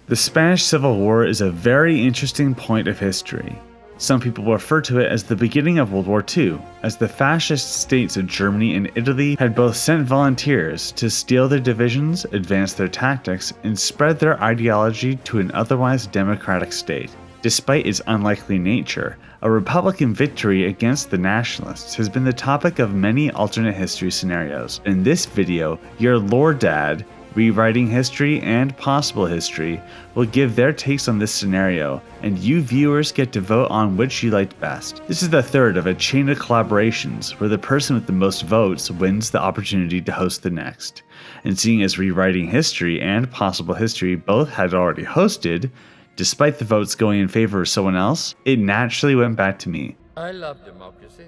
The Spanish Civil War is a very interesting point of history. Some people refer to it as the beginning of World War II, as the fascist states of Germany and Italy had both sent volunteers to steal their divisions, advance their tactics, and spread their ideology to an otherwise democratic state. Despite its unlikely nature, a Republican victory against the Nationalists has been the topic of many alternate history scenarios. In this video, your LoreDad, Rewriting History and Possible History, will give their takes on this scenario, and you viewers get to vote on which you liked best. This is the third of a chain of collaborations where the person with the most votes wins the opportunity to host the next. And seeing as Rewriting History and Possible History both had already hosted, despite the votes going in favor of someone else, it naturally went back to me. I love democracy.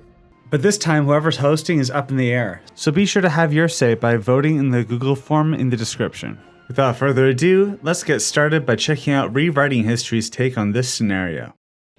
But this time, whoever's hosting is up in the air, so be sure to have your say by voting in the Google form in the description. Without further ado, let's get started by checking out Rewriting History's take on this scenario.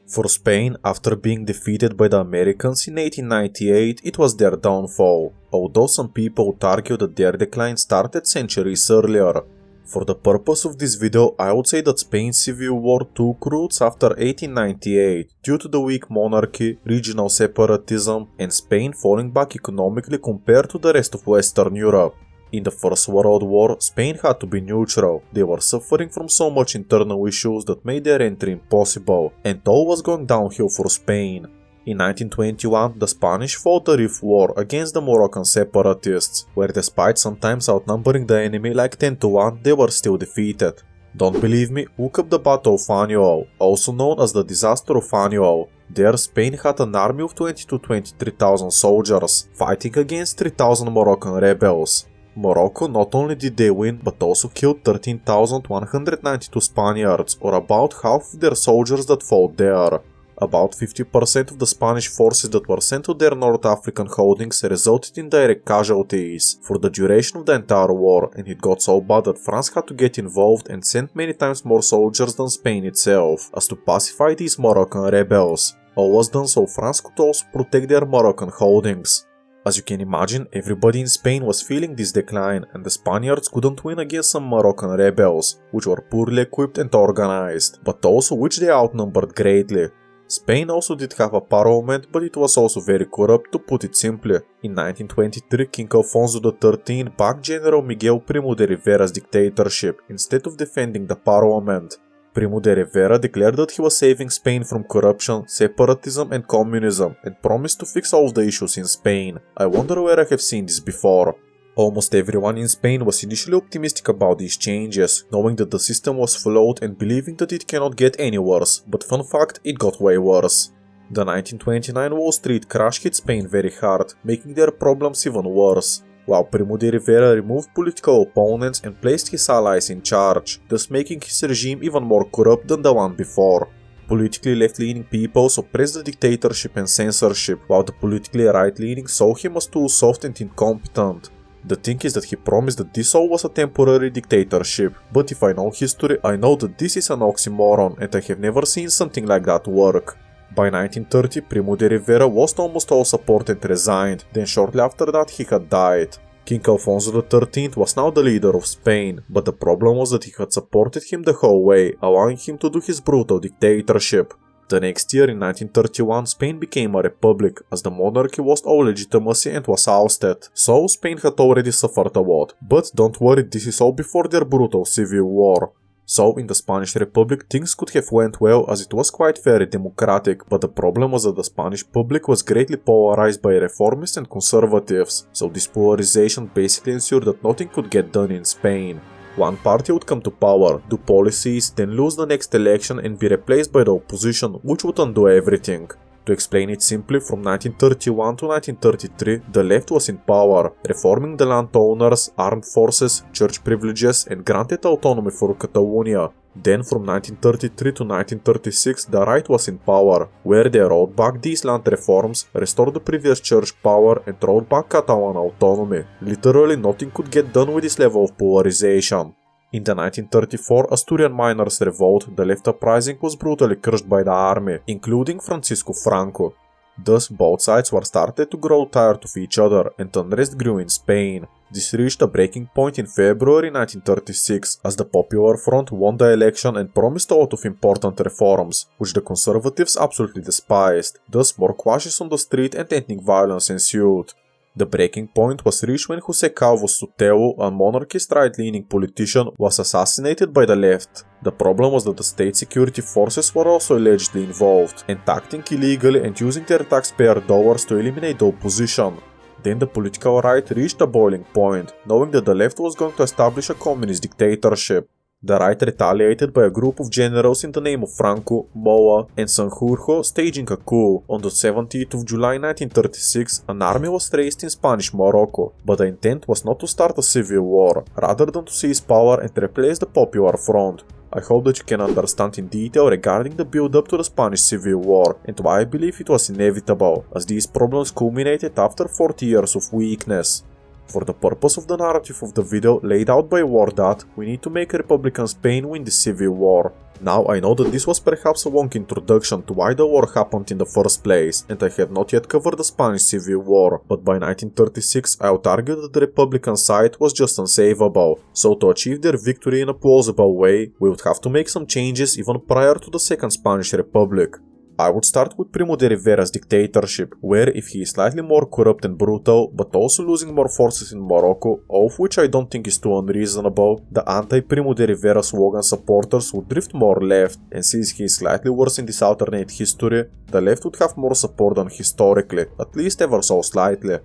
For Spain, after being defeated by the Americans in 1898, it was their downfall, although some people would argue that their decline started centuries earlier. For the purpose of this video, I would say that Spain's civil war took roots after 1898 due to the weak monarchy, regional separatism, and Spain falling back economically compared to the rest of Western Europe. In the First World War, Spain had to be neutral. They were suffering from so much internal issues that made their entry impossible, and all was going downhill for Spain. In 1921, the Spanish fought the Rif War against the Moroccan separatists, where despite sometimes outnumbering the enemy like 10-1, they were still defeated. Don't believe me? Look up the Battle of Annual, also known as the Disaster of Annual. There, Spain had an army of 20 to 23,000 soldiers, fighting against 3,000 Moroccan rebels. Morocco not only did they win, but also killed 13,192 Spaniards, or about half of their soldiers that fought there. About 50% of the Spanish forces that were sent to their North African holdings resulted in direct casualties for the duration of the entire war, and it got so bad that France had to get involved and sent many times more soldiers than Spain itself, as to pacify these Moroccan rebels. All was done so France could also protect their Moroccan holdings. As you can imagine, everybody in Spain was feeling this decline, and the Spaniards couldn't win against some Moroccan rebels, which were poorly equipped and organized, but also which they outnumbered greatly. Spain also did have a parliament, but it was also very corrupt, to put it simply. In 1923, King Alfonso XIII backed General Miguel Primo de Rivera's dictatorship instead of defending the parliament. Primo de Rivera declared that he was saving Spain from corruption, separatism and communism, and promised to fix all of the issues in Spain. I wonder where I have seen this before. Almost everyone in Spain was initially optimistic about these changes, knowing that the system was flawed and believing that it cannot get any worse, but fun fact, it got way worse. The 1929 Wall Street crash hit Spain very hard, making their problems even worse, while Primo de Rivera removed political opponents and placed his allies in charge, thus making his regime even more corrupt than the one before. Politically left-leaning people suppressed the dictatorship and censorship, while the politically right-leaning saw him as too soft and incompetent. The thing is that he promised that this all was a temporary dictatorship, but if I know history, I know that this is an oxymoron and I have never seen something like that work. By 1930, Primo de Rivera lost almost all support and resigned, then shortly after that he had died. King Alfonso XIII was now the leader of Spain, but the problem was that he had supported him the whole way, allowing him to do his brutal dictatorship. The next year, in 1931, Spain became a republic, as the monarchy lost all legitimacy and was ousted, so Spain had already suffered a lot. But don't worry, this is all before their brutal civil war. So, in the Spanish Republic, things could have went well as it was quite very democratic, but the problem was that the Spanish public was greatly polarized by reformists and conservatives, so this polarization basically ensured that nothing could get done in Spain. One party would come to power, do policies, then lose the next election and be replaced by the opposition, which would undo everything. To explain it simply, from 1931 to 1933, the left was in power, reforming the landowners, armed forces, church privileges and granted autonomy for Catalonia. Then from 1933 to 1936, the right was in power, where they rolled back these land reforms, restored the previous church power and rolled back Catalan autonomy. Literally nothing could get done with this level of polarization. In the 1934 Asturian miners' revolt, the left uprising was brutally crushed by the army, including Francisco Franco. Thus, both sides were started to grow tired of each other, and unrest grew in Spain. This reached a breaking point in February 1936, as the Popular Front won the election and promised a lot of important reforms, which the conservatives absolutely despised. Thus, more clashes on the street and ethnic violence ensued. The breaking point was reached when José Calvo Sotelo, a monarchist right-leaning politician, was assassinated by the left. The problem was that the state security forces were also allegedly involved, and acting illegally and using their taxpayer dollars to eliminate the opposition. Then the political right reached a boiling point, knowing that the left was going to establish a communist dictatorship. The right retaliated by a group of generals in the name of Franco, Moa, and Sanjurjo staging a coup. On the 17th of July 1936, an army was raised in Spanish Morocco, but the intent was not to start a civil war, rather than to seize power and replace the Popular Front. I hope that you can understand in detail regarding the build-up to the Spanish Civil War and why I believe it was inevitable, as these problems culminated after 40 years of weakness. For the purpose of the narrative of the video laid out by LoreDad, we need to make Republican Spain win the Civil War. Now, I know that this was perhaps a long introduction to why the war happened in the first place, and I had not yet covered the Spanish Civil War, but by 1936 I would argue that the Republican side was just unsavable, so to achieve their victory in a plausible way, we would have to make some changes even prior to the Second Spanish Republic. I would start with Primo de Rivera's dictatorship, where if he is slightly more corrupt and brutal, but also losing more forces in Morocco, all of which I don't think is too unreasonable, the anti-Primo de Rivera slogan supporters would drift more left, and since he is slightly worse in this alternate history, the left would have more support than historically, at least ever so slightly.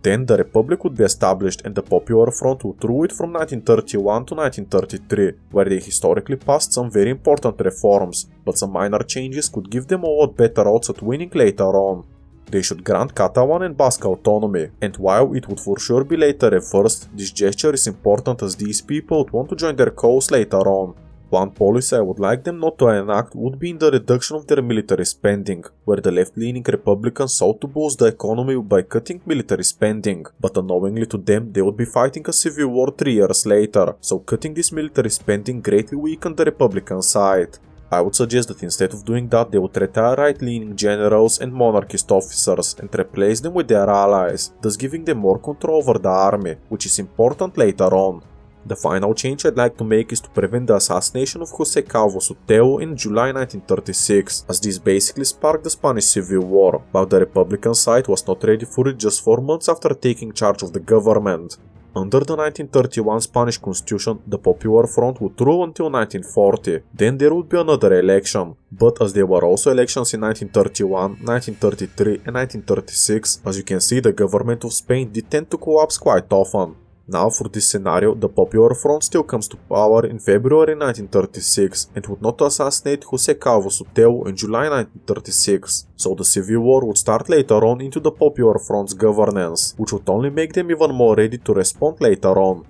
Then the Republic would be established and the Popular Front would rule it from 1931 to 1933, where they historically passed some very important reforms, but some minor changes could give them a lot better odds at winning later on. They should grant Catalan and Basque autonomy, and while it would for sure be later reversed, this gesture is important as these people would want to join their cause later on. One policy I would like them not to enact would be in the reduction of their military spending, where the left-leaning Republicans sought to boost the economy by cutting military spending, but unknowingly to them they would be fighting a civil war 3 years later, so cutting this military spending greatly weakened the Republican side. I would suggest that instead of doing that they would retire right-leaning generals and monarchist officers and replace them with their allies, thus giving them more control over the army, which is important later on. The final change I'd like to make is to prevent the assassination of José Calvo Sotelo in July 1936, as this basically sparked the Spanish Civil War, but the Republican side was not ready for it just 4 months after taking charge of the government. Under the 1931 Spanish Constitution, the Popular Front would rule until 1940, then there would be another election. But as there were also elections in 1931, 1933 and 1936, as you can see the government of Spain did tend to collapse quite often. Now for this scenario, the Popular Front still comes to power in February 1936 and would not assassinate José Calvo Sotelo in July 1936, so the civil war would start later on into the Popular Front's governance, which would only make them even more ready to respond later on.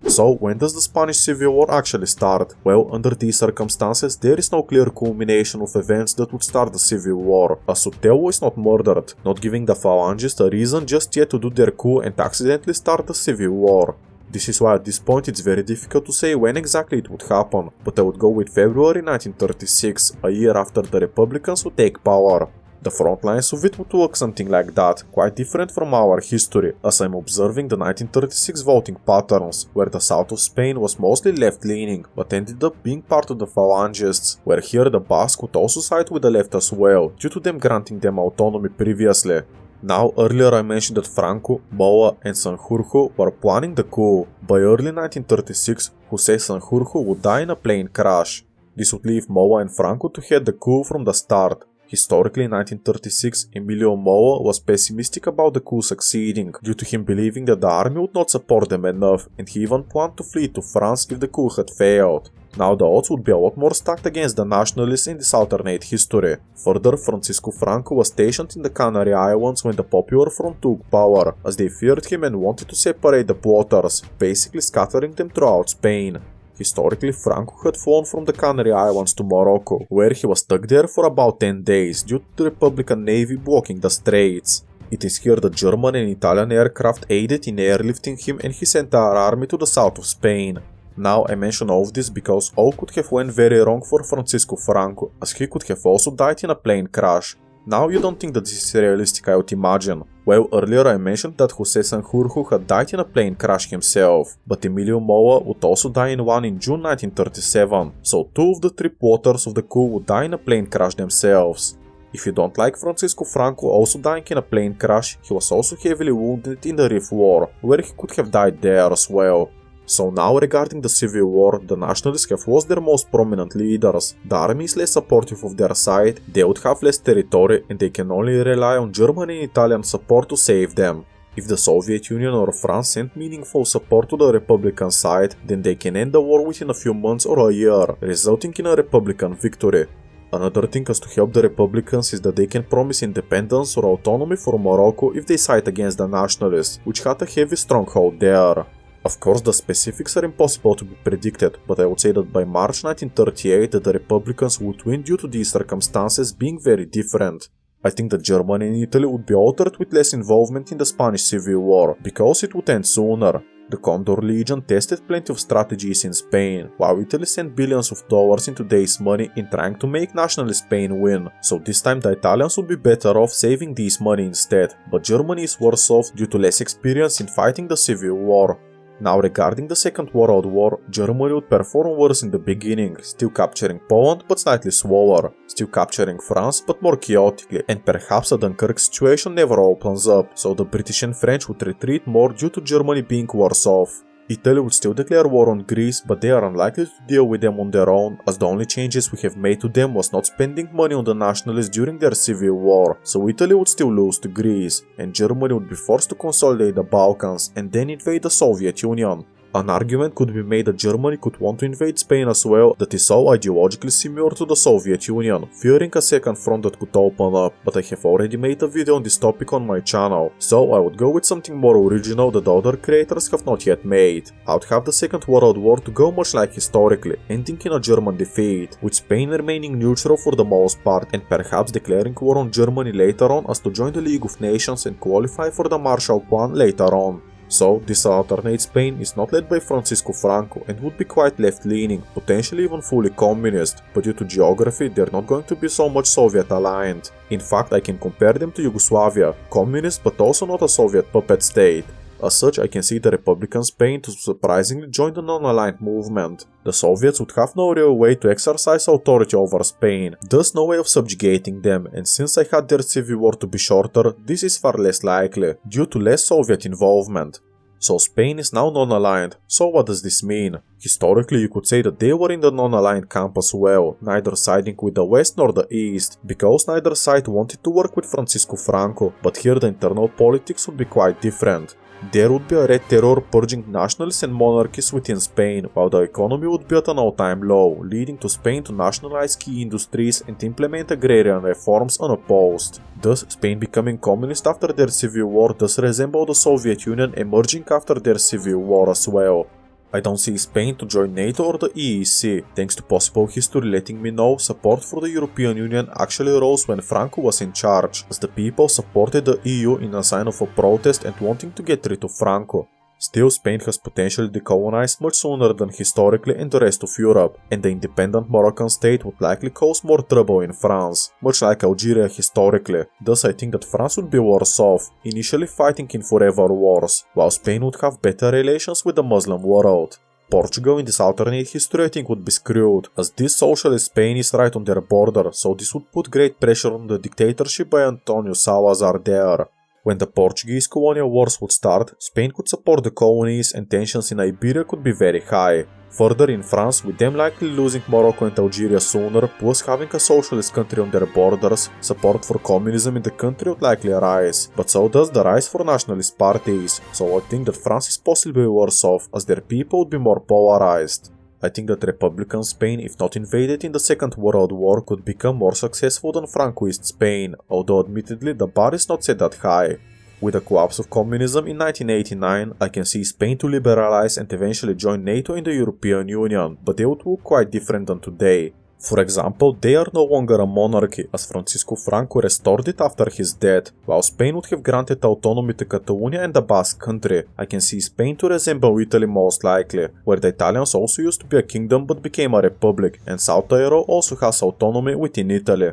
So, when does the Spanish Civil War actually start? Well, under these circumstances, there is no clear culmination of events that would start the Civil War, as Sotelo is not murdered, not giving the Phalangists a reason just yet to do their coup and accidentally start the Civil War. This is why at this point it's very difficult to say when exactly it would happen, but I would go with February 1936, a year after the Republicans would take power. The front lines of it would look something like that, quite different from our history, as I'm observing the 1936 voting patterns, where the south of Spain was mostly left-leaning, but ended up being part of the Phalangists, where here the Basque would also side with the left as well, due to them granting them autonomy previously. Now, earlier I mentioned that Franco, Moa and Sanjurjo were planning the coup. By early 1936, José Sanjurjo would die in a plane crash. This would leave Moa and Franco to head the coup from the start. Historically, in 1936, Emilio Moa was pessimistic about the coup succeeding, due to him believing that the army would not support them enough, and he even planned to flee to France if the coup had failed. Now the odds would be a lot more stacked against the Nationalists in this alternate history. Further, Francisco Franco was stationed in the Canary Islands when the Popular Front took power, as they feared him and wanted to separate the plotters, basically scattering them throughout Spain. Historically, Franco had flown from the Canary Islands to Morocco, where he was stuck there for about 10 days due to the Republican Navy blocking the straits. It is here that German and Italian aircraft aided in airlifting him and his entire army to the south of Spain. Now I mention all of this because all could have went very wrong for Francisco Franco, as he could have also died in a plane crash. Now you don't think that this is realistic, I would imagine. Well, earlier I mentioned that José Sanjurjo had died in a plane crash himself, but Emilio Moa would also die in one in June 1937, so 2 of the 3 porters of the coup would die in a plane crash themselves. If you don't like Francisco Franco also dying in a plane crash, he was also heavily wounded in the Rif War, where he could have died there as well. So now regarding the Civil War, the Nationalists have lost their most prominent leaders, the army is less supportive of their side, they would have less territory and they can only rely on German and Italian support to save them. If the Soviet Union or France sent meaningful support to the Republican side, then they can end the war within a few months or a year, resulting in a Republican victory. Another thing as to help the Republicans is that they can promise independence or autonomy for Morocco if they side against the Nationalists, which had a heavy stronghold there. Of course, the specifics are impossible to be predicted, but I would say that by March 1938 that the Republicans would win due to these circumstances being very different. I think that Germany and Italy would be altered with less involvement in the Spanish Civil War, because it would end sooner. The Condor Legion tested plenty of strategies in Spain, while Italy sent billions of dollars in today's money in trying to make nationalist Spain win, so this time the Italians would be better off saving this money instead, but Germany is worse off due to less experience in fighting the Civil War. Now regarding the Second World War, Germany would perform worse in the beginning, still capturing Poland but slightly slower, still capturing France but more chaotically, and perhaps a Dunkirk situation never opens up, so the British and French would retreat more due to Germany being worse off. Italy would still declare war on Greece, but they are unlikely to deal with them on their own, as the only changes we have made to them was not spending money on the Nationalists during their civil war, so Italy would still lose to Greece, and Germany would be forced to consolidate the Balkans and then invade the Soviet Union. An argument could be made that Germany could want to invade Spain as well, that is so ideologically similar to the Soviet Union, fearing a second front that could open up, but I have already made a video on this topic on my channel, so I would go with something more original that the other creators have not yet made. I would have the Second World War to go much like historically, ending in a German defeat, with Spain remaining neutral for the most part and perhaps declaring war on Germany later on as to join the League of Nations and qualify for the Marshall Plan later on. So, this alternate Spain is not led by Francisco Franco and would be quite left-leaning, potentially even fully communist, but due to geography they're not going to be so much Soviet-aligned. In fact, I can compare them to Yugoslavia, communist but also not a Soviet puppet state. As such, I can see the Republican Spain to surprisingly join the non-aligned movement. The Soviets would have no real way to exercise authority over Spain, thus no way of subjugating them, and since I had their civil war to be shorter, this is far less likely, due to less Soviet involvement. So Spain is now non-aligned, so what does this mean? Historically you could say that they were in the non-aligned camp as well, neither siding with the West nor the East, because neither side wanted to work with Francisco Franco, but here the internal politics would be quite different. There would be a red terror purging nationalists and monarchies within Spain, while the economy would be at an all-time low, leading to Spain to nationalize key industries and implement agrarian reforms unopposed. Thus, Spain becoming communist after their civil war does resemble the Soviet Union emerging after their civil war as well. I don't see Spain to join NATO or the EEC. Thanks to possible history letting me know, support for the European Union actually rose when Franco was in charge, as the people supported the EU in a sign of a protest and wanting to get rid of Franco. Still, Spain has potentially decolonized much sooner than historically in the rest of Europe, and the independent Moroccan state would likely cause more trouble in France, much like Algeria historically. Thus I think that France would be worse off, initially fighting in forever wars, while Spain would have better relations with the Muslim world. Portugal in this alternate history I think would be screwed, as this socialist Spain is right on their border, so this would put great pressure on the dictatorship by Antonio Salazar there. When the Portuguese colonial wars would start, Spain could support the colonies and tensions in Iberia could be very high. Further in France, with them likely losing Morocco and Algeria sooner, plus having a socialist country on their borders, support for communism in the country would likely rise, but so does the rise for nationalist parties, so I think that France is possibly worse off, as their people would be more polarized. I think that Republican Spain, if not invaded in the Second World War, could become more successful than Francoist Spain, although admittedly the bar is not set that high. With the collapse of communism in 1989, I can see Spain to liberalize and eventually join NATO in the European Union, but they would look quite different than today. For example, they are no longer a monarchy, as Francisco Franco restored it after his death, while Spain would have granted autonomy to Catalonia and the Basque country. I can see Spain to resemble Italy most likely, where the Italians also used to be a kingdom but became a republic, and South Tyrol also has autonomy within Italy.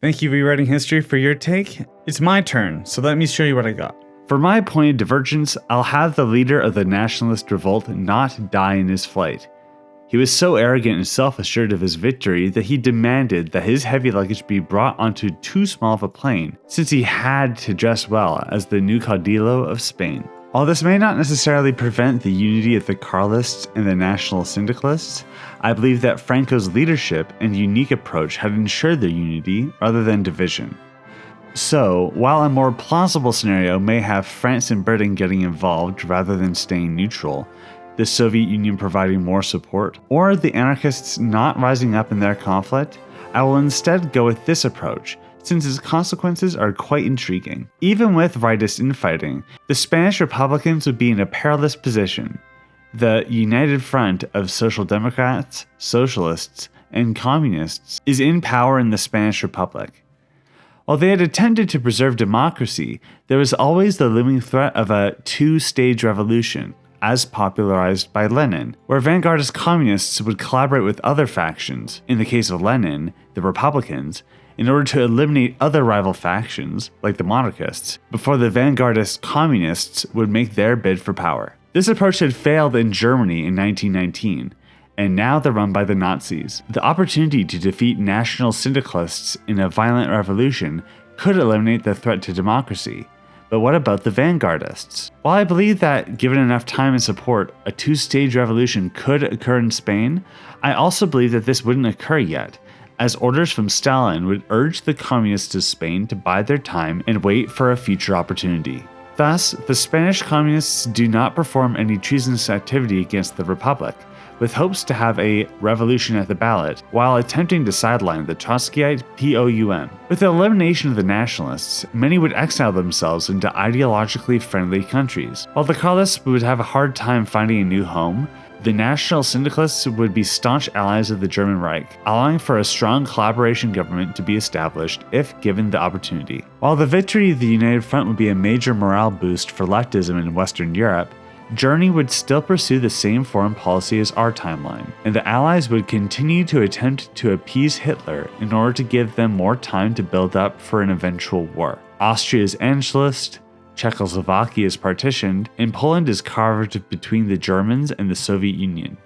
Thank you, Rewriting History, for your take. It's my turn, so let me show you what I got. For my point of divergence, I'll have the leader of the nationalist revolt not die in his flight. He was so arrogant and self-assured of his victory that he demanded that his heavy luggage be brought onto too small of a plane, since he had to dress well as the new caudillo of Spain. While this may not necessarily prevent the unity of the Carlists and the National Syndicalists, I believe that Franco's leadership and unique approach had ensured their unity rather than division. So, while a more plausible scenario may have France and Britain getting involved rather than staying neutral, the Soviet Union providing more support, or the anarchists not rising up in their conflict, I will instead go with this approach, since its consequences are quite intriguing. Even with rightist infighting, the Spanish Republicans would be in a perilous position. The united front of Social Democrats, Socialists, and Communists is in power in the Spanish Republic. While they had attempted to preserve democracy, there was always the looming threat of a two-stage revolution, as popularized by Lenin, where vanguardist communists would collaborate with other factions, in the case of Lenin, the Republicans, in order to eliminate other rival factions, like the monarchists, before the vanguardist communists would make their bid for power. This approach had failed in Germany in 1919, and now they're run by the Nazis. The opportunity to defeat national syndicalists in a violent revolution could eliminate the threat to democracy. But what about the vanguardists? While I believe that, given enough time and support, a two-stage revolution could occur in Spain, I also believe that this wouldn't occur yet, as orders from Stalin would urge the communists of Spain to bide their time and wait for a future opportunity. Thus, the Spanish communists do not perform any treasonous activity against the Republic, with hopes to have a revolution at the ballot, while attempting to sideline the Trotskyite POUM. With the elimination of the nationalists, many would exile themselves into ideologically friendly countries. While the Carlists would have a hard time finding a new home, the National Syndicalists would be staunch allies of the German Reich, allowing for a strong collaboration government to be established if given the opportunity. While the victory of the United Front would be a major morale boost for leftism in Western Europe, Germany would still pursue the same foreign policy as our timeline, and the Allies would continue to attempt to appease Hitler in order to give them more time to build up for an eventual war. Austria is nationalist, Czechoslovakia is partitioned, and Poland is carved between the Germans and the Soviet Union.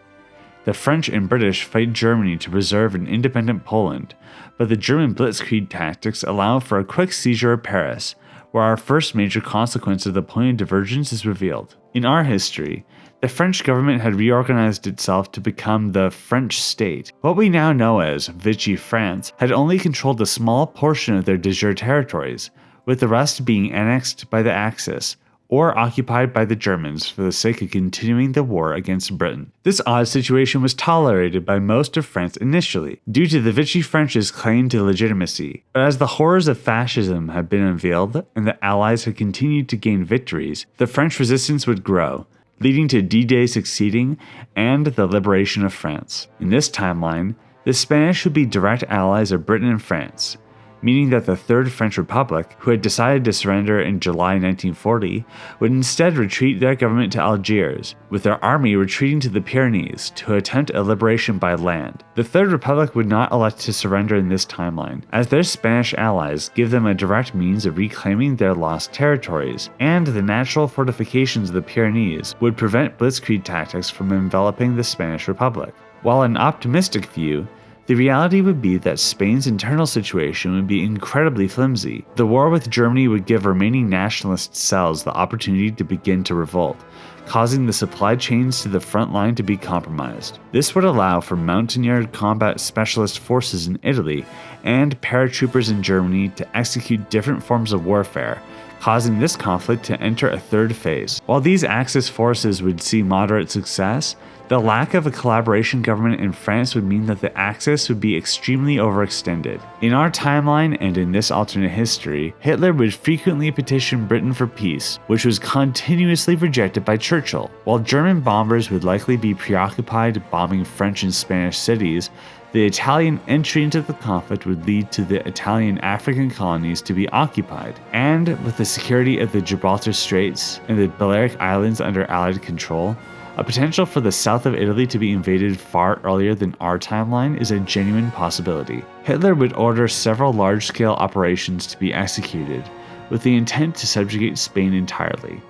The French and British fight Germany to preserve an independent Poland, but the German blitzkrieg tactics allow for a quick seizure of Paris, where our first major consequence of the point of divergence is revealed. In our history, the French government had reorganized itself to become the French state. What we now know as Vichy France had only controlled a small portion of their de jure territories, with the rest being annexed by the Axis, or occupied by the Germans for the sake of continuing the war against Britain. This odd situation was tolerated by most of France initially, due to the Vichy French's claim to legitimacy. But as the horrors of fascism had been unveiled, and the Allies had continued to gain victories, the French resistance would grow, leading to D-Day succeeding and the liberation of France. In this timeline, the Spanish would be direct allies of Britain and France, meaning that the Third French Republic, who had decided to surrender in July 1940, would instead retreat their government to Algiers, with their army retreating to the Pyrenees to attempt a liberation by land. The Third Republic would not elect to surrender in this timeline, as their Spanish allies give them a direct means of reclaiming their lost territories, and the natural fortifications of the Pyrenees would prevent blitzkrieg tactics from enveloping the Spanish Republic. While an optimistic view, the reality would be that Spain's internal situation would be incredibly flimsy. The war with Germany would give remaining nationalist cells the opportunity to begin to revolt, causing the supply chains to the front line to be compromised. This would allow for mountaineered combat specialist forces in Italy and paratroopers in Germany to execute different forms of warfare, causing this conflict to enter a third phase. While these Axis forces would see moderate success, the lack of a collaboration government in France would mean that the Axis would be extremely overextended. In our timeline and in this alternate history, Hitler would frequently petition Britain for peace, which was continuously rejected by Churchill. While German bombers would likely be preoccupied bombing French and Spanish cities, the Italian entry into the conflict would lead to the Italian African colonies to be occupied, and with the security of the Gibraltar Straits and the Balearic Islands under Allied control, A potential for the south of Italy to be invaded far earlier than our timeline is a genuine possibility. Hitler would order several large-scale operations to be executed, with the intent to subjugate Spain entirely.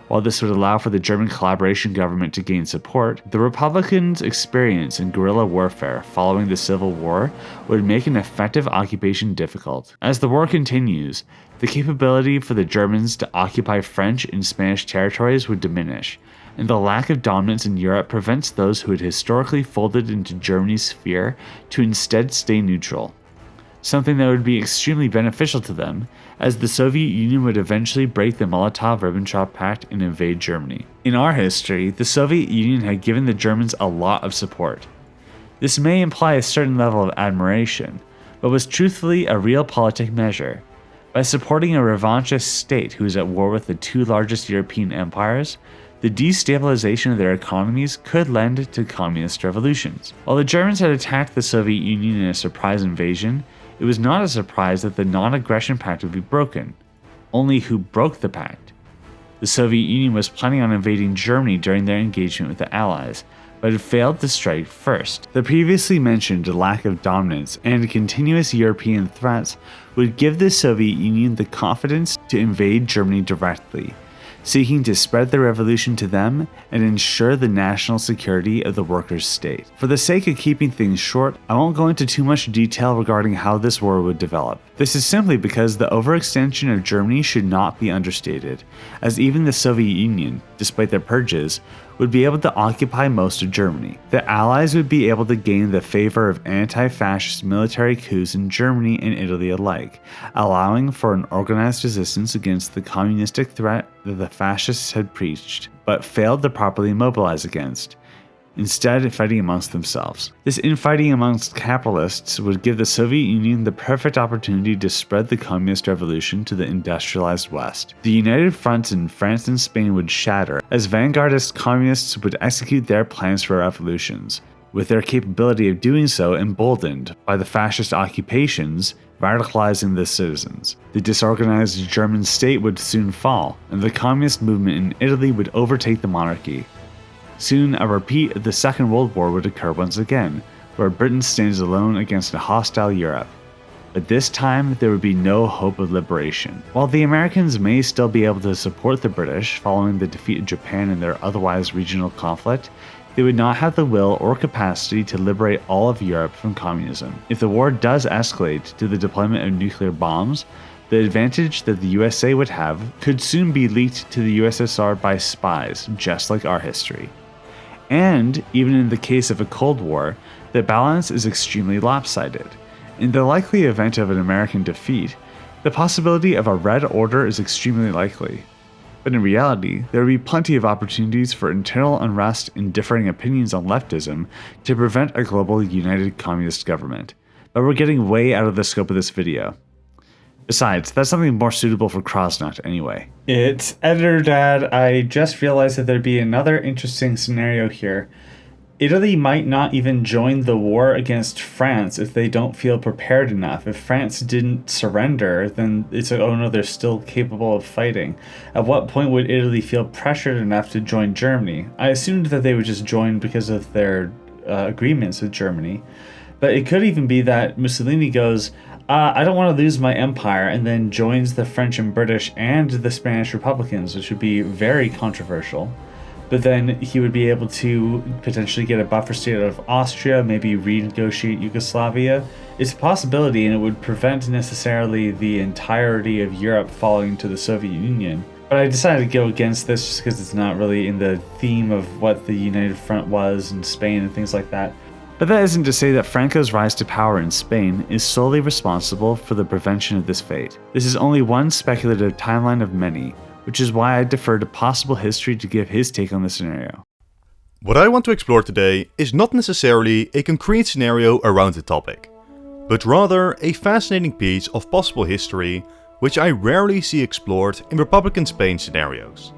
While this would allow for the German collaboration government to gain support, the Republicans' experience in guerrilla warfare following the Civil War would make an effective occupation difficult. As the war continues, the capability for the Germans to occupy French and Spanish territories would diminish, and the lack of dominance in Europe prevents those who had historically folded into Germany's sphere to instead stay neutral. Something that would be extremely beneficial to them, as the Soviet Union would eventually break the Molotov-Ribbentrop Pact and invade Germany. In our history, the Soviet Union had given the Germans a lot of support. This may imply a certain level of admiration, but was truthfully a realpolitik measure. By supporting a revanchist state who is at war with the two largest European empires, the destabilization of their economies could lend to communist revolutions. While the Germans had attacked the Soviet Union in a surprise invasion, it was not a surprise that the non-aggression pact would be broken. Only who broke the pact? The Soviet Union was planning on invading Germany during their engagement with the Allies, but had failed to strike first. The previously mentioned lack of dominance and continuous European threats would give the Soviet Union the confidence to invade Germany directly, seeking to spread the revolution to them and ensure the national security of the workers' state. For the sake of keeping things short, I won't go into too much detail regarding how this war would develop. This is simply because the overextension of Germany should not be understated, as even the Soviet Union, despite their purges, would be able to occupy most of Germany. The Allies would be able to gain the favor of anti-fascist military coups in Germany and Italy alike, allowing for an organized resistance against the communistic threat that the fascists had preached, but failed to properly mobilize against, instead fighting amongst themselves. This infighting amongst capitalists would give the Soviet Union the perfect opportunity to spread the communist revolution to the industrialized West. The united fronts in France and Spain would shatter, as vanguardist communists would execute their plans for revolutions, with their capability of doing so emboldened by the fascist occupations radicalizing the citizens. The disorganized German state would soon fall, and the communist movement in Italy would overtake the monarchy. Soon, a repeat of the Second World War would occur once again, where Britain stands alone against a hostile Europe. But this time, there would be no hope of liberation. While the Americans may still be able to support the British following the defeat of Japan in their otherwise regional conflict, they would not have the will or capacity to liberate all of Europe from communism. If the war does escalate to the deployment of nuclear bombs, the advantage that the USA would have could soon be leaked to the USSR by spies, just like our history. And, even in the case of a Cold War, the balance is extremely lopsided. In the likely event of an American defeat, the possibility of a Red Order is extremely likely. But in reality, there would be plenty of opportunities for internal unrest and differing opinions on leftism to prevent a global united communist government. But we're getting way out of the scope of this video. Besides, that's something more suitable for Krasnot anyway. It's LoreDad. I just realized that there'd be another interesting scenario here. Italy might not even join the war against France if they don't feel prepared enough. If France didn't surrender, then it's like, oh no, they're still capable of fighting. At what point would Italy feel pressured enough to join Germany? I assumed that they would just join because of their agreements with Germany. But it could even be that Mussolini goes, I don't want to lose my empire, and then joins the French and British and the Spanish Republicans, which would be very controversial. But then he would be able to potentially get a buffer state out of Austria, maybe renegotiate Yugoslavia. It's a possibility, and it would prevent necessarily the entirety of Europe falling to the Soviet Union. But I decided to go against this just because it's not really in the theme of what the United Front was in Spain and things like that. But that isn't to say that Franco's rise to power in Spain is solely responsible for the prevention of this fate. This is only one speculative timeline of many, which is why I defer to possible history to give his take on the scenario. What I want to explore today is not necessarily a concrete scenario around the topic, but rather a fascinating piece of possible history which I rarely see explored in Republican Spain scenarios.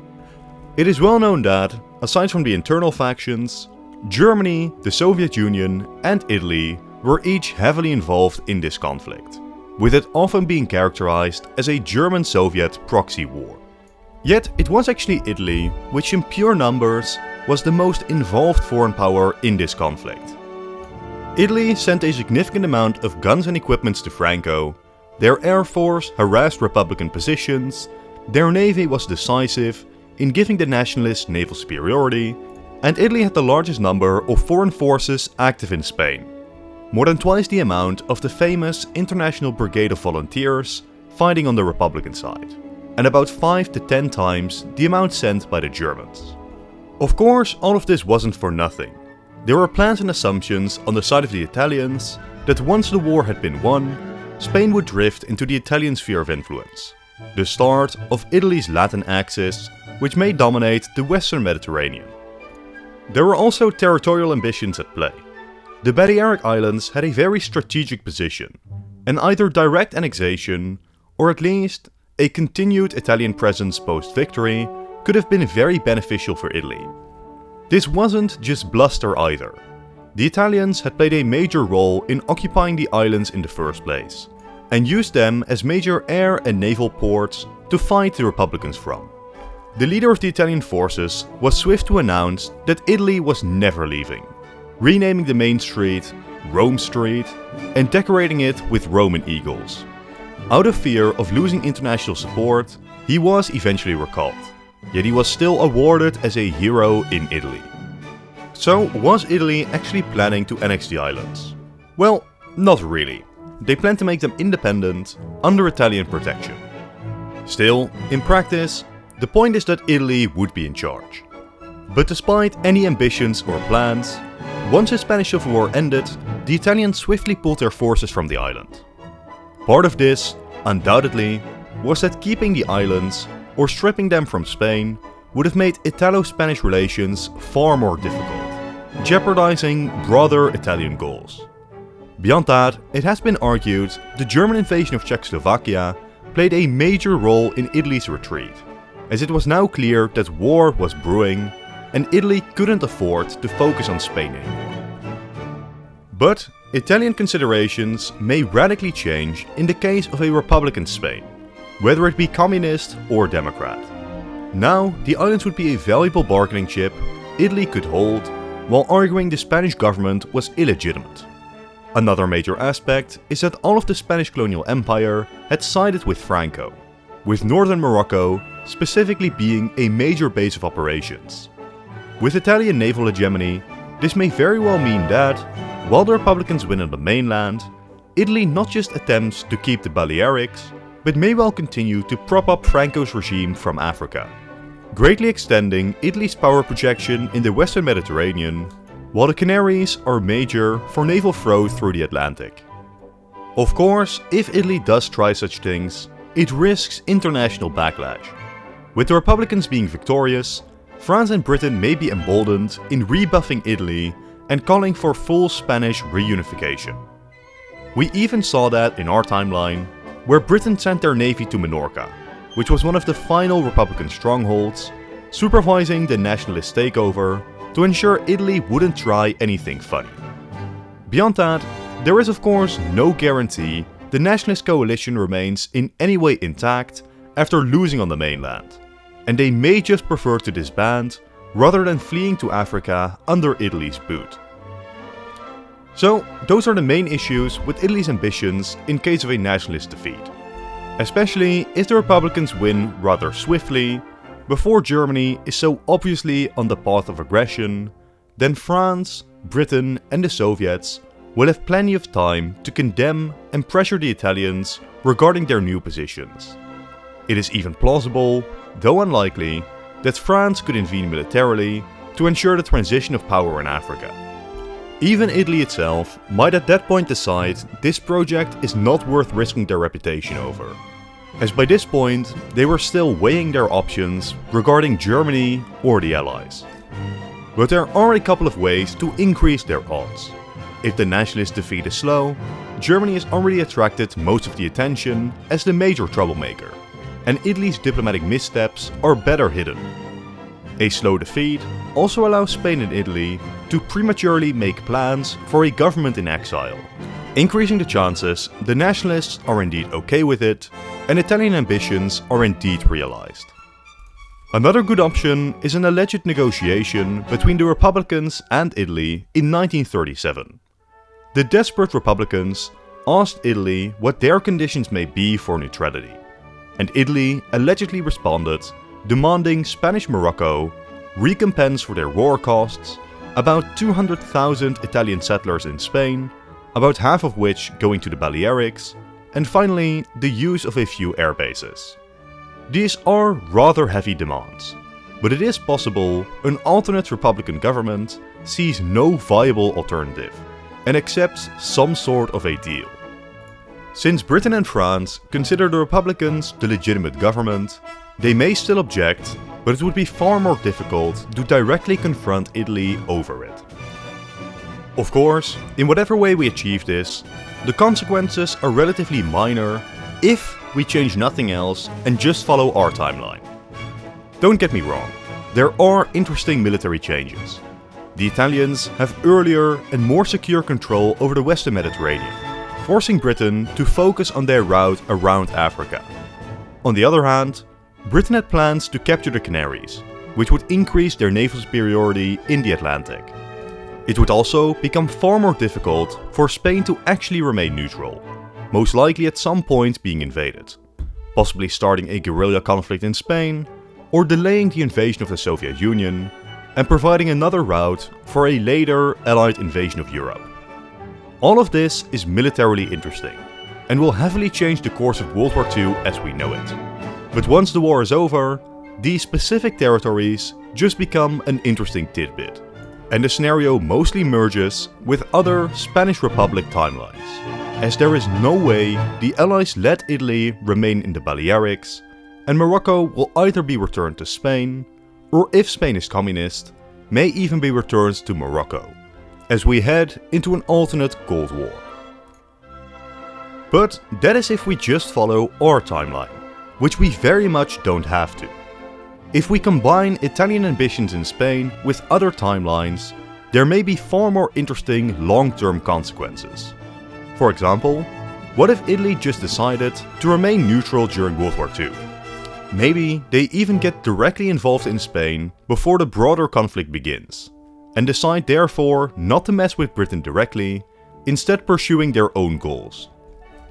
It is well known that, aside from the internal factions, Germany, the Soviet Union and Italy were each heavily involved in this conflict, with it often being characterized as a German-Soviet proxy war. Yet it was actually Italy which in pure numbers was the most involved foreign power in this conflict. Italy sent a significant amount of guns and equipment to Franco, their air force harassed Republican positions, their navy was decisive in giving the Nationalists naval superiority, and Italy had the largest number of foreign forces active in Spain, more than twice the amount of the famous International Brigade of Volunteers fighting on the Republican side, and about 5 to 10 times the amount sent by the Germans. Of course, all of this wasn't for nothing. There were plans and assumptions on the side of the Italians that once the war had been won, Spain would drift into the Italian sphere of influence, the start of Italy's Latin axis, which may dominate the Western Mediterranean. There were also territorial ambitions at play. The Balearic Islands had a very strategic position, and either direct annexation, or at least a continued Italian presence post-victory, could have been very beneficial for Italy. This wasn't just bluster either. The Italians had played a major role in occupying the islands in the first place, and used them as major air and naval ports to fight the Republicans from. The leader of the Italian forces was swift to announce that Italy was never leaving, renaming the main street Rome Street and decorating it with Roman eagles. Out of fear of losing international support, he was eventually recalled, yet he was still awarded as a hero in Italy. So, was Italy actually planning to annex the islands? Well, not really. They planned to make them independent, under Italian protection. Still, in practice, the point is that Italy would be in charge. But despite any ambitions or plans, once the Spanish Civil War ended, the Italians swiftly pulled their forces from the island. Part of this, undoubtedly, was that keeping the islands, or stripping them from Spain, would have made Italo-Spanish relations far more difficult, jeopardizing broader Italian goals. Beyond that, it has been argued the German invasion of Czechoslovakia played a major role in Italy's retreat, as it was now clear that war was brewing and Italy couldn't afford to focus on Spain anymore. But Italian considerations may radically change in the case of a Republican Spain, whether it be communist or democrat. Now, the islands would be a valuable bargaining chip Italy could hold, while arguing the Spanish government was illegitimate. Another major aspect is that all of the Spanish colonial empire had sided with Franco, with northern Morocco specifically being a major base of operations. With Italian naval hegemony, this may very well mean that, while the Republicans win on the mainland, Italy not just attempts to keep the Balearics, but may well continue to prop up Franco's regime from Africa, greatly extending Italy's power projection in the Western Mediterranean, while the Canaries are major for naval flow through the Atlantic. Of course, if Italy does try such things, it risks international backlash. With the Republicans being victorious, France and Britain may be emboldened in rebuffing Italy and calling for full Spanish reunification. We even saw that in our timeline, where Britain sent their navy to Minorca, which was one of the final Republican strongholds, supervising the nationalist takeover to ensure Italy wouldn't try anything funny. Beyond that, there is of course no guarantee the nationalist coalition remains in any way intact after losing on the mainland, and they may just prefer to disband rather than fleeing to Africa under Italy's boot. So, those are the main issues with Italy's ambitions in case of a nationalist defeat, especially if the Republicans win rather swiftly, before Germany is so obviously on the path of aggression. Then France, Britain and the Soviets will have plenty of time to condemn and pressure the Italians regarding their new positions. It is even plausible, though unlikely, that France could intervene militarily to ensure the transition of power in Africa. Even Italy itself might at that point decide this project is not worth risking their reputation over, as by this point they were still weighing their options regarding Germany or the Allies. But there are a couple of ways to increase their odds. If the nationalist defeat is slow, Germany has already attracted most of the attention as the major troublemaker, and Italy's diplomatic missteps are better hidden. A slow defeat also allows Spain and Italy to prematurely make plans for a government in exile, increasing the chances the nationalists are indeed okay with it and Italian ambitions are indeed realized. Another good option is an alleged negotiation between the Republicans and Italy in 1937. The desperate Republicans asked Italy what their conditions may be for neutrality, and Italy allegedly responded, demanding Spanish Morocco recompense for their war costs, about 200,000 Italian settlers in Spain, about half of which going to the Balearics, and finally the use of a few air bases. These are rather heavy demands, but it is possible an alternate Republican government sees no viable alternative and accepts some sort of a deal. Since Britain and France consider the Republicans the legitimate government, they may still object, but it would be far more difficult to directly confront Italy over it. Of course, in whatever way we achieve this, the consequences are relatively minor if we change nothing else and just follow our timeline. Don't get me wrong, there are interesting military changes. The Italians have earlier and more secure control over the Western Mediterranean, forcing Britain to focus on their route around Africa. On the other hand, Britain had plans to capture the Canaries, which would increase their naval superiority in the Atlantic. It would also become far more difficult for Spain to actually remain neutral, most likely at some point being invaded, possibly starting a guerrilla conflict in Spain, or delaying the invasion of the Soviet Union, and providing another route for a later Allied invasion of Europe. All of this is militarily interesting, and will heavily change the course of World War II as we know it. But once the war is over, these specific territories just become an interesting tidbit, and the scenario mostly merges with other Spanish Republic timelines, as there is no way the Allies let Italy remain in the Balearics, and Morocco will either be returned to Spain, or if Spain is communist, may even be returned to Morocco, as we head into an alternate Cold War. But that is if we just follow our timeline, which we very much don't have to. If we combine Italian ambitions in Spain with other timelines, there may be far more interesting long-term consequences. For example, what if Italy just decided to remain neutral during World War II? Maybe they even get directly involved in Spain before the broader conflict begins, and decide therefore not to mess with Britain directly, instead pursuing their own goals.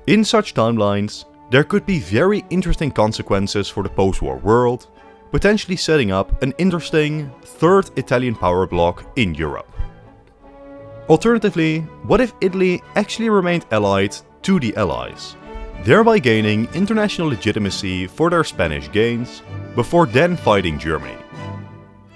In such timelines, there could be very interesting consequences for the post-war world, potentially setting up an interesting third Italian power bloc in Europe. Alternatively, what if Italy actually remained allied to the Allies, thereby gaining international legitimacy for their Spanish gains, before then fighting Germany?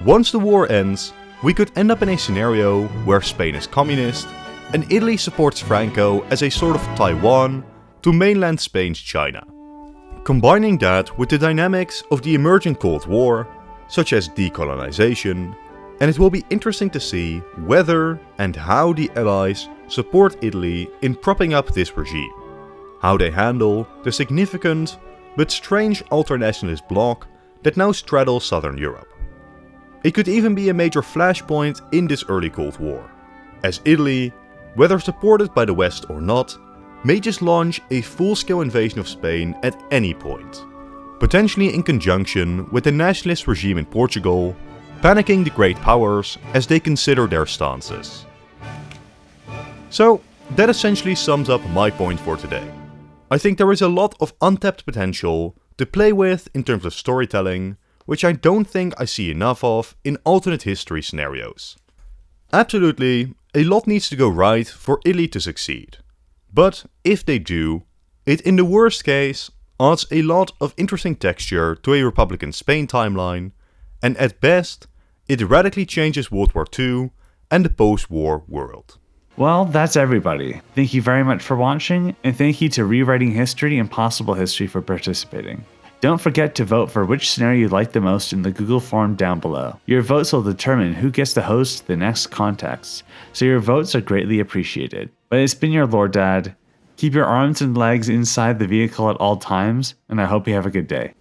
Once the war ends, we could end up in a scenario where Spain is communist, and Italy supports Franco as a sort of Taiwan to mainland Spain's China. Combining that with the dynamics of the emergent Cold War, such as decolonization, and it will be interesting to see whether and how the Allies support Italy in propping up this regime, how they handle the significant but strange ultranationalist bloc that now straddles southern Europe. It could even be a major flashpoint in this early Cold War, as Italy, whether supported by the West or not, may just launch a full-scale invasion of Spain at any point, potentially in conjunction with the nationalist regime in Portugal, panicking the great powers as they consider their stances. So, that essentially sums up my point for today. I think there is a lot of untapped potential to play with in terms of storytelling, which I don't think I see enough of in alternate history scenarios. Absolutely, a lot needs to go right for Italy to succeed. But if they do, it in the worst case adds a lot of interesting texture to a Republican Spain timeline, and at best, it radically changes World War II and the post-war world. Well, that's everybody. Thank you very much for watching, and thank you to Rewriting History and Possible History for participating. Don't forget to vote for which scenario you like the most in the Google form down below. Your votes will determine who gets to host the next context, so your votes are greatly appreciated. But it's been your LoreDad. Keep your arms and legs inside the vehicle at all times, and I hope you have a good day.